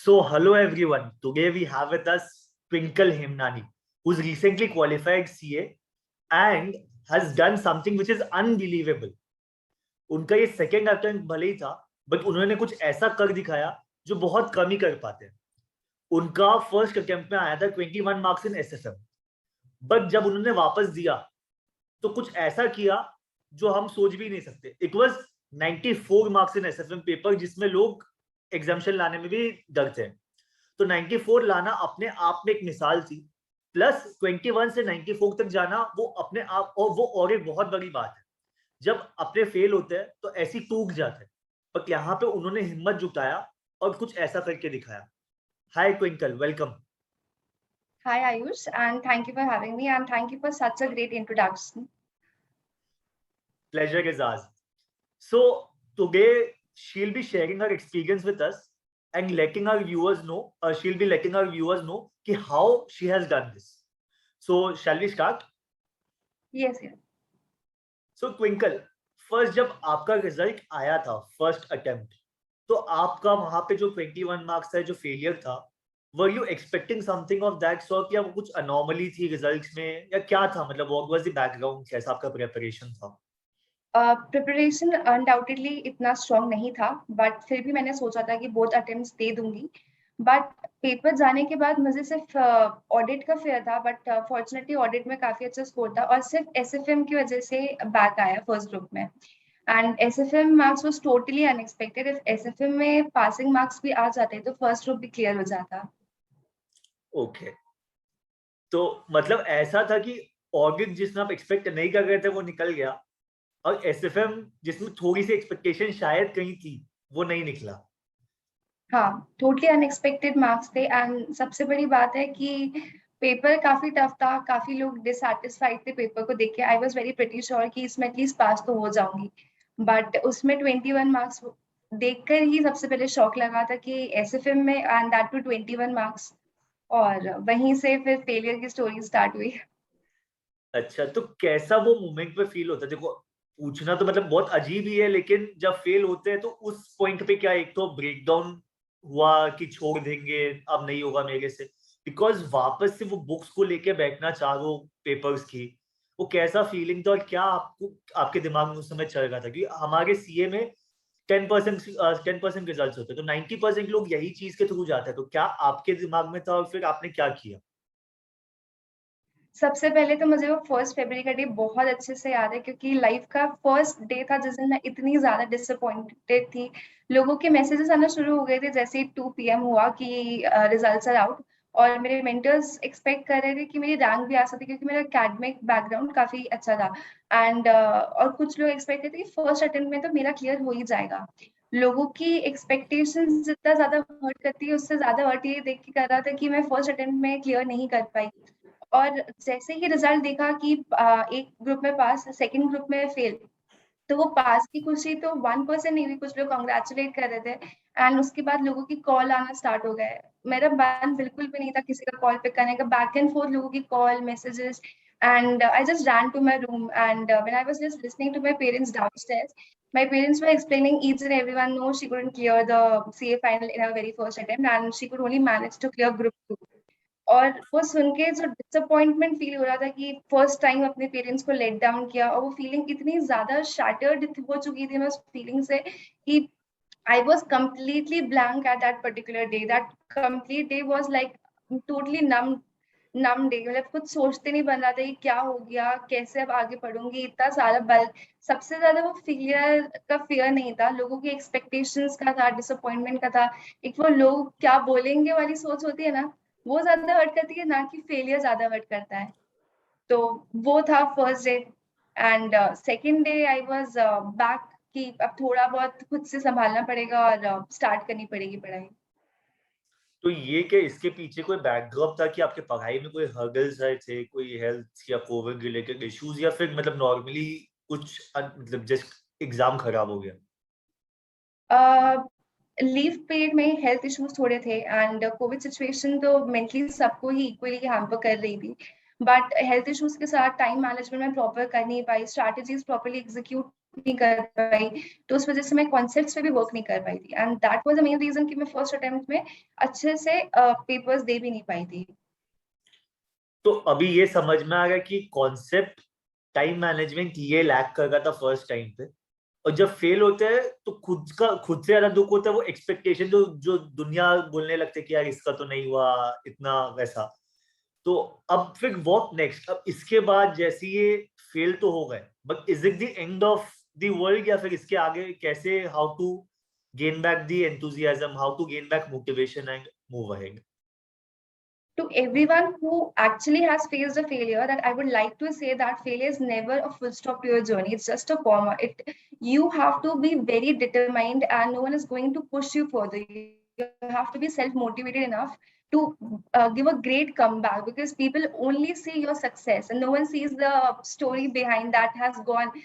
So, hello everyone. Today we have with us Twinkle Hemnani, who's recently qualified CA and has done something which is unbelievable. उनका ये second attempt भले ही था, but उन्होंने कुछ ऐसा कर दिखाया जो बहुत कम ही कर पाते हैं. उनका फर्स्ट अटेम्प्ट में आया था 21 मार्क्स इन एसएफएम, बट जब उन्होंने वापस दिया तो कुछ ऐसा किया जो हम सोच भी नहीं सकते. It was 94 marks in SFM paper, जिसमें लोग एग्जामिशन लाने में भी डरते हैं. तो 94 लाना अपने आप में एक मिसाल थी, प्लस 21 से 94 तक जाना वो अपने आप और एक बहुत बड़ी बात है. जब अपने फेल होते हैं तो ऐसी टूट जाते हैं, पर यहाँ पे उन्होंने हिम्मत जुटाया और कुछ ऐसा करके दिखाया. Hi Twinkle, welcome. Hi Ayush, and thank you for having me, and thank you for such a great introduction. Pleasure is ours. So today she'll be sharing her experience with us and letting our viewers know. She'll be letting our viewers know how she has done this. So shall we start? Yes, yes. So Twinkle, first जब आपका result आया था first attempt, तो आपका वहां पे जो 21 marks था, जो फेलियर था, were you expecting something of that sort, या वो कुछ अनॉमली थी रिजल्ट्स में, या क्या था? मतलब व्हाट वाज द बैकग्राउंड, कैसा आपका प्रिपरेशन था? प्रिपरेशन अनडाउटेडली इतना स्ट्रॉन्ग नहीं था, बट फिर भी मैंने सोचा था कि बोथ अटेम्प्ट्स दे दूंगी. बट पेपर जाने के बाद मुझे सिर्फ ऑडिट का फेयर था, बट फॉर्चुनेटली ऑडिट में काफी अच्छा स्कोर था और सिर्फ एसएफएम की वजह से बैक आया फर्स्ट ग्रुप में. And SFM marks was totally unexpected. If SFM में पासिंग मार्क्स भी आ जाते तो फर्स्ट ग्रुप भी क्लियर हो जाता. ओके, तो मतलब ऐसा था कि ऑडिट जिसमें आप एक्सपेक्ट नहीं कर रहे थे वो निकल गया, और एसएफएम जिसमें थोड़ी सी एक्सपेक्टेशन शायद कहीं थी वो नहीं निकला. हाँ, टोटली अनएक्सपेक्टेड मार्क्स थे. एंड सबसे बड़ी बात है कि पेपर काफी टफ था, काफी लोग डिससैटिस्फाइड थे पेपर को देख के. I was very pretty sure कि इसमें एटलीस्ट पास तो हो जाऊंगी, बट उसमें 21 मार्क्स देखकर ही सबसे पहले शॉक लगा था कि एसएफएम में, एंड दैट टू 21 मार्क्स. और वहीं से फिर फेलियर की स्टोरी स्टार्ट हुई. अच्छा, तो कैसा वो मोमेंट पे फील होता है? देखो, पूछना तो मतलब बहुत अजीब ही है, लेकिन जब फेल होते हैं तो उस पॉइंट पे क्या एक तो ब्रेकडाउन हुआ कि छोड़ देंगे, अब नहीं होगा मेरे से, बिकॉज वापस से वो बुक्स को लेके बैठना चारों पेपर्स की, वो कैसा फीलिंग था? और क्या आपको आपके दिमाग में उस समय चल रहा था? क्योंकि हमारे सीए में 10% रिजल्ट होते हैं, तो 90% लोग यही चीज के थ्रू जाते हैं. तो क्या आपके दिमाग में था और फिर आपने क्या किया? सबसे पहले तो मुझे वो 1 फरवरी का डे बहुत अच्छे से याद है, क्योंकि लाइफ का फर्स्ट डे था जिस दिन मैं इतनी ज्यादा डिसअपॉइंटेड थी. लोगों के मैसेजेस आना शुरू हो गए थे जैसे ही 2 PM हुआ कि रिजल्ट्स आर आउट. और मेरे मेंटर्स एक्सपेक्ट कर रहे थे कि मेरी रैंक भी आ सकती, क्योंकि मेरा एकेडमिक बैकग्राउंड काफी अच्छा था. एंड और कुछ लोग एक्सपेक्ट करते कि फर्स्ट अटेम्प्ट में तो मेरा क्लियर हो ही जाएगा. लोगों की एक्सपेक्टेशंस जितना ज्यादा हर्ट करती है, उससे ज्यादा हर्ट ये देख के कर रहा था कि मैं फर्स्ट अटेम्प्ट में क्लियर नहीं कर पाई. और जैसे ही रिजल्ट देखा कि एक ग्रुप में पास, सेकंड ग्रुप में फेल, तो वो पास की खुशी तो 1% नहीं हुई. कुछ लोग कॉन्ग्रेचुलेट कर रहे थे, एंड उसके बाद लोगों की कॉल आना स्टार्ट हो गए. मेरा मन बिल्कुल भी नहीं था किसी का कॉल पिक करने का. बैक एंड फोर्थ लोगों की call, messages, and I just ran to my room, and when I was just listening to my parents downstairs, my parents were explaining each and everyone, no, she couldn't clear the CA final in her very first attempt, and she could only manage to clear group 2. और वो सुन के जो disappointment feel हो रहा था कि first time अपने parents को लेट डाउन किया, और वो फीलिंग इतनी ज्यादा शैटर्ड हो चुकी थी मैं उस फीलिंग से कि I was completely blank at that particular day. That complete day was like totally numb day. मतलब कुछ सोचते नहीं बन रहा था कि क्या हो गया, कैसे अब आगे पढ़ूंगी, इतना सारा बल. सबसे ज्यादा वो फेलियर का फियर नहीं था, लोगों की एक्सपेक्टेशंस का था, डिसअपॉइंटमेंट का था. एक वो लोग क्या बोलेंगे वाली सोच होती है ना, वो ज्यादा हर्ट करती है, ना कि फेलियर ज्यादा हर्ट करता है. तो वो था first day. And second day I was back कि अब थोड़ा बहुत खुद से संभालना पड़ेगा और स्टार्ट करनी पड़ेगी पढ़ाई. तो ये क्या इसके पीछे कोई बैकड्रॉप था कि आपके पढ़ाई में कोई हर्डल्स आए थे, कोई हेल्थ या कोविड रिलेटेड इश्यूज, या फिर मतलब नॉर्मली कुछ मतलब जस्ट एग्जाम खराब हो गया? लीव पीरियड में हेल्थ इश्यूज थोड़े थे, एंड कोविड सिचुएशन तो मेंटली सबको ही इक्वली हैम्पर कर रही थी. बट हेल्थ इश्यूज के साथ टाइम मैनेजमेंट में प्रॉपर कर नहीं पाई, स्ट्रैटेजीज प्रॉपरली एग्जीक्यूट नहीं कर पाई, तो उस वजह से मैं कॉन्सेप्ट्स पे भी वर्क नहीं कर पाई थी, and that was the main reason कि मैं फर्स्ट अटेम्प्ट में अच्छे से पेपर्स दे भी नहीं पाई थी। तो अभी ये समझ में आ गया कि कॉन्सेप्ट, टाइम मैनेजमेंट ये लैक कर रहा था फर्स्ट टाइम पे। और जब फेल होते हैं तो खुद से ज्यादा दुख होता है वो एक्सपेक्टेशन जो जो दुनिया बोलने लगते कि यार इसका तो नहीं हुआ इतना वैसा। तो अब फिर व्हाट नेक्स्ट, अब इसके बाद जैसे ये फेल तो हो गए, but is it the end of the world, या फिर इसके आगे कैसे, how to gain back the enthusiasm, how to gain back motivation and move ahead? To everyone who actually has faced a failure, that I would like to say that failure is never a full stop to your journey. It's just a comma. You have to be very determined, and no one is going to push you further. You have to be self-motivated enough to give a great comeback, because people only see your success and no one sees the story behind that has gone,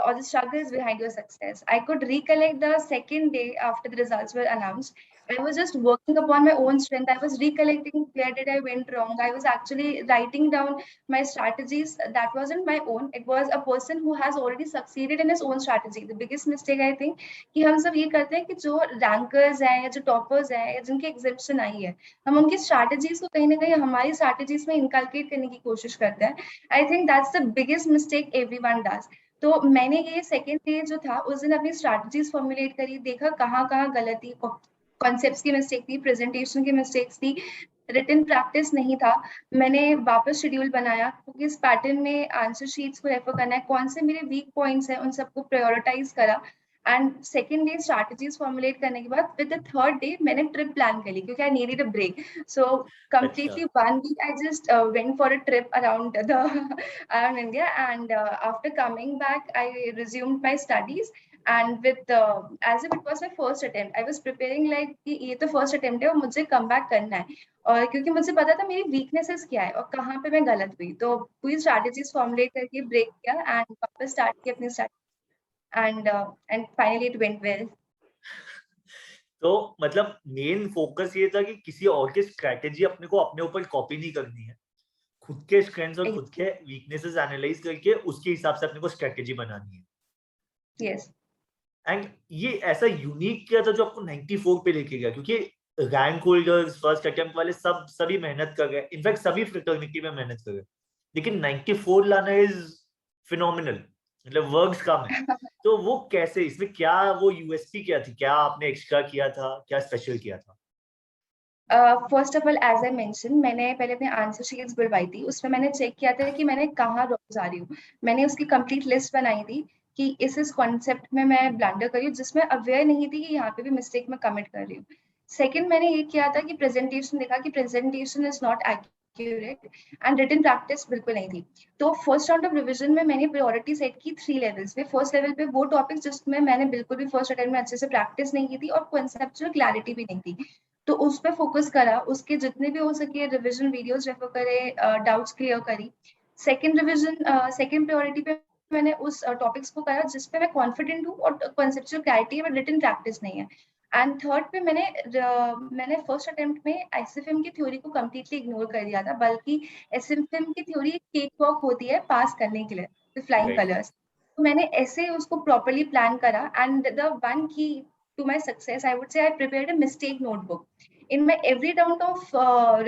or the struggles behind your success. I could recollect the second day after the results were announced. I was just working upon my own strength. I was recollecting where did I went wrong. I was actually writing down my strategies. That wasn't my own. It was a person who has already succeeded in his own strategy. The biggest mistake I think कि हम सब ये करते हैं कि जो rankers हैं या जो टॉपर्स हैं या जिनकी एग्जामिशन आई है, हम उनकी स्ट्रैटेजीज को कहीं ना कहीं हमारी स्ट्रैटेजीज में इनकलकेट करने की कोशिश करते हैं। I think that's the biggest mistake everyone does. तो मैंने ये सेकेंड डे जो था उस दिन अपनी स्ट्रैटेजीज फॉर्मुलेट करी, देखा कहाँ कहाँ गलती, कॉन्सेप्ट्स की मिस्टेक थी, प्रेजेंटेशन की मिस्टेक्स थी, रिटन प्रैक्टिस नहीं था। मैंने वापस शेड्यूल बनाया क्योंकि इस पैटर्न में आंसर शीट्स को रेफर करना है, कौन से मेरे वीक पॉइंट्स हैं उन सबको प्रायोरिटाइज करा। And second day strategies formulate करने के बाद विद द थर्ड डे मैंने ट्रिप प्लान करी क्योंकि आई नीडेड अ ब्रेक। सो अच्छा। completely 1 week I just went for a trip around the around India, and after coming back I resumed my studies, and with as if it was my first attempt I was preparing like कि ये तो first attempt है और मुझे come back करना है, और क्योंकि मुझे पता था मेरी weaknesses क्या है और कहाँ पे मैं गलत हुई, तो पूरी strategies formulate करके break किया and वापस start किया अपनी study, and finally it went well. तो मतलब मेन फोकस ये था कि किसी और की स्ट्रेटेजी अपने को अपने ऊपर कॉपी नहीं करनी है, खुद के स्ट्रेंथ्स और खुद के वीकनेसेस एनालाइज करके उसके हिसाब से अपने को स्ट्रेटेजी बनानी है। Yes. एंड ये ऐसा यूनिक किया था जो आपको 94 पे लेके गया, क्योंकि रैंक होल्डर्स फर्स्ट अटेम्प्ट वाले सभी मेहनत कर गए, इनफैक्ट सभी फ्रेटर्निटी में मेहनत कर गए, लेकिन 94 लाना इज फिनोमिनल, मतलब वर्क्स कम है। तो वो कैसे, इसमें क्या वो यूएसपी क्या थी, क्या आपने एक्स्ट्रा किया था, क्या स्पेशल किया था? First of all as I mention, मैंने पहले अपने आंसर शीट्स बुलवाई थी, उसमें मैंने चेक किया था कि मैंने कहाँ रॉन्ग जा रही हूँ। मैंने उसकी कंप्लीट लिस्ट बनाई थी कि इस कॉन्सेप्ट में मैं ब्लंडर करी हूँ, जिसमें अवेयर नहीं थी कि यहाँ पे भी मिस्टेक मैं कमिट कर रही हूँ। सेकंड मैंने ये किया था कि प्रेजेंटेशन देखा कि presentation is not accurate, and written practice बिल्कुल नहीं थी। तो फर्स्ट राउंड ऑफ रिविजन में मैंने प्रायोरिटी सेट की 3 लेवल्स पे। फर्स्ट लेवल पे वो टॉपिक्स जिसमें मैंने बिल्कुल भी फर्स्ट अटेम्प्ट में अच्छे से प्रैक्टिस नहीं की थी और कॉन्सेप्चुअल क्लैरिटी भी नहीं थी, तो उस पर फोकस करा, उसके जितने भी हो सके रिविजन वीडियोस रेफर करे, डाउट्स क्लियर करी। सेकंड रिविजन, सेकंड प्रायोरिटी पे मैंने उस टॉपिक्स को करा जिस पे मैं कॉन्फिडेंट हूँ और कॉन्सेप्चुअल क्लैरिटी है बट रिटन प्रैक्टिस नहीं है। एंड थर्ड पे मैंने फर्स्ट अटेम्प्ट में एसएफएम की थ्योरी को कम्प्लीटली इग्नोर कर दिया था, बल्कि एसएफएम की थ्योरी केक वॉक होती है पास करने के लिए फ्लाइंग राइट। कलर्स। तो मैंने ऐसे उसको प्रॉपरली प्लान करा, एंड द वन की to my success, I would say I prepared a mistake notebook. In my every round of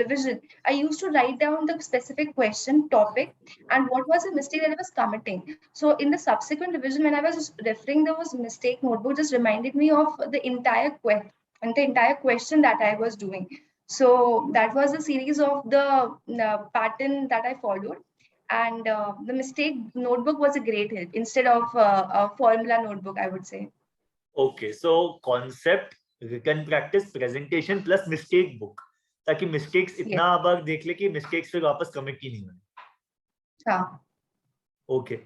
revision, I used to write down the specific question, topic, and what was the mistake that I was committing. So in the subsequent revision, when I was referring those mistake notebook, just reminded me of the entire question that I was doing. So that was a series of the pattern that I followed. And the mistake notebook was a great help instead of a formula notebook, I would say. Okay, so concept, written practice, presentation plus mistake book, ताकि mistakes Yes. इतना बार देख ले कि mistakes फिर वापस commit ही नहीं होने। हाँ. ओके,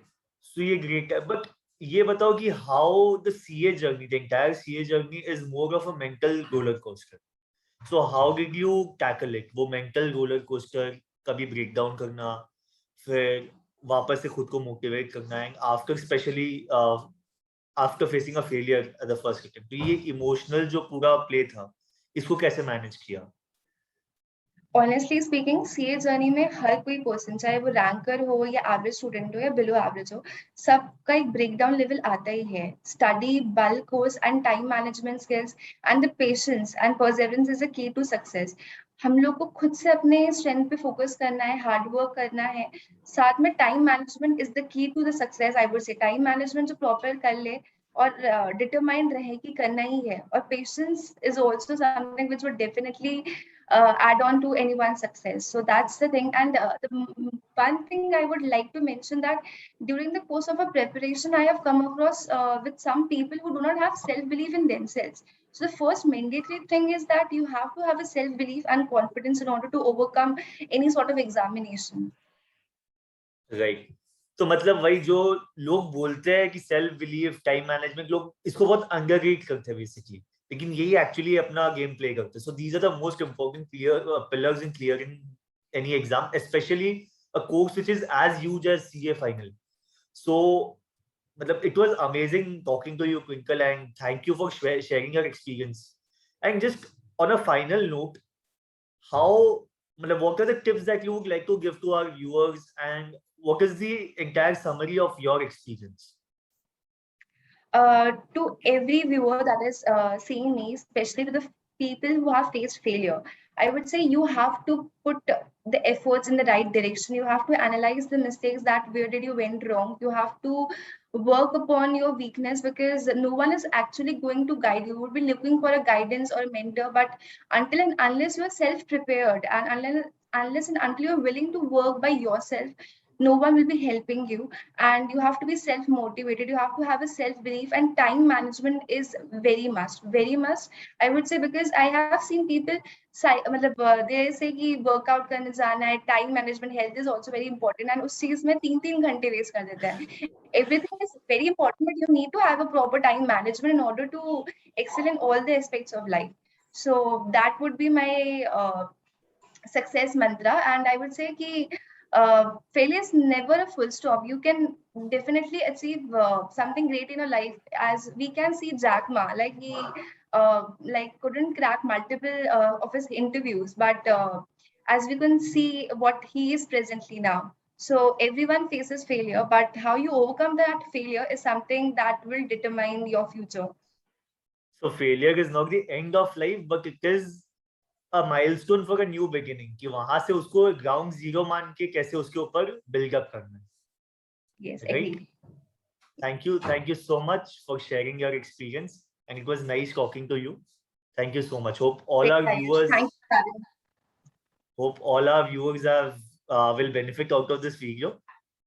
सो ये ग्रेट है, बट ये बताओ कि how the CA journey, the entire CA journey is more of a mental roller coaster. So how did you tackle it, वो मेंटल रोलर कोस्टर, कभी ब्रेक डाउन करना, फिर वापस से खुद को मोटिवेट करना, and after specially after facing a failure at the first attempt, तो ये इमोशनल जो पूरा प्ले था, इसको कैसे मैनेज किया? ऑनेस्टली स्पीकिंग सीए जर्नी में हर कोई पर्सन, चाहे वो रैंकर हो या एवरेज स्टूडेंट हो या बिलो एवरेज हो, सबका एक ब्रेकडाउन लेवल आता ही है. Study, bulk course and time management skills and the patience and Perseverance is a की टू सक्सेस. हम लोग को खुद से अपने स्ट्रेंथ पे फोकस करना है, हार्ड वर्क करना है. साथ में time management is the key to the success. I would say time management जो प्रॉपर कर ले और डिटरमाइंड रहे कि करना ही है. और patience is also something which would definitely add on to anyone's success. So that's the thing. And one thing I would like to mention that during the course of a preparation, I have come across with some people who do not have self-belief in themselves. So the first mandatory thing is that you have to have a self-belief and confidence in order to overcome any sort of examination. Right. तो मतलब वही जो लोग बोलते हैं कि self belief, time management, लोग इसको बहुत अंडररेट करते हैं बेसिकली, लेकिन यही एक्चुअली अपना गेम प्ले करते हैं. So these are the most important pillars in clearing any exam, specially a course which is as huge as CA final. So मतलब it was amazing talking to you, Twinkle, and thank you for sharing your experience. And just on a final note, how what are the tips that you would like to give to our viewers, and what is the entire summary of your experience? To every viewer that is seeing me, especially to the people who have faced failure, I would say you have to put the efforts in the right direction. You have to analyze the mistakes, that where did you went wrong. You have to work upon your weakness, because no one is actually going to guide you. You would be looking for a guidance or a mentor, but until and unless you are self-prepared, and unless and until you're willing to work by yourself, no one will be helping you. And you have to be self motivated, you have to have a self belief, and time management is very must, I would say. Because I have seen people they say कि workout करने जाना है, time management, health is also very important, and उस चीज में 3 घंटे waste कर देते हैं. Everything is very important, but you need to have a proper time management in order to excel in all the aspects of life. So that would be my success mantra. And I would say ki failure is never a full stop. You can definitely achieve something great in your life. As we can see Jack Ma, like he couldn't crack multiple of his interviews, but as we can see what he is presently now. So everyone faces failure, but how you overcome that failure is something that will determine your future. So failure is not the end of life, but it is a milestone for a new beginning, कि वहां से उसको ground zero मान के कैसे उसके ऊपर build up करना है. Yes, right? agreed. Thank you so much for sharing your experience, and it was nice talking to you. Thank you so much. Hope all our viewers Thanks for having me. Hope all our viewers have will benefit out of this video,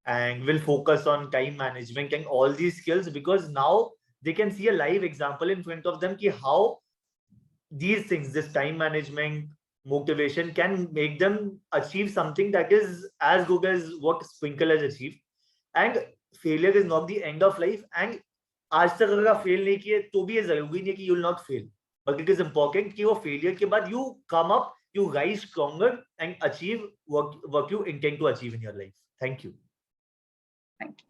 and will focus on time management and all these skills, because now they can see a live example in front of them ki how these things, this time management, motivation, can make them achieve something that is as good as what Twinkle has achieved. And failure is not the end of life. And आज तक अगर आप fail नहीं किए तो भी ये जरूरी नहीं है कि you will not fail, but it is important कि वो failure के बाद you come up, you rise stronger and achieve what you intend to achieve in your life. Thank you. Thank you.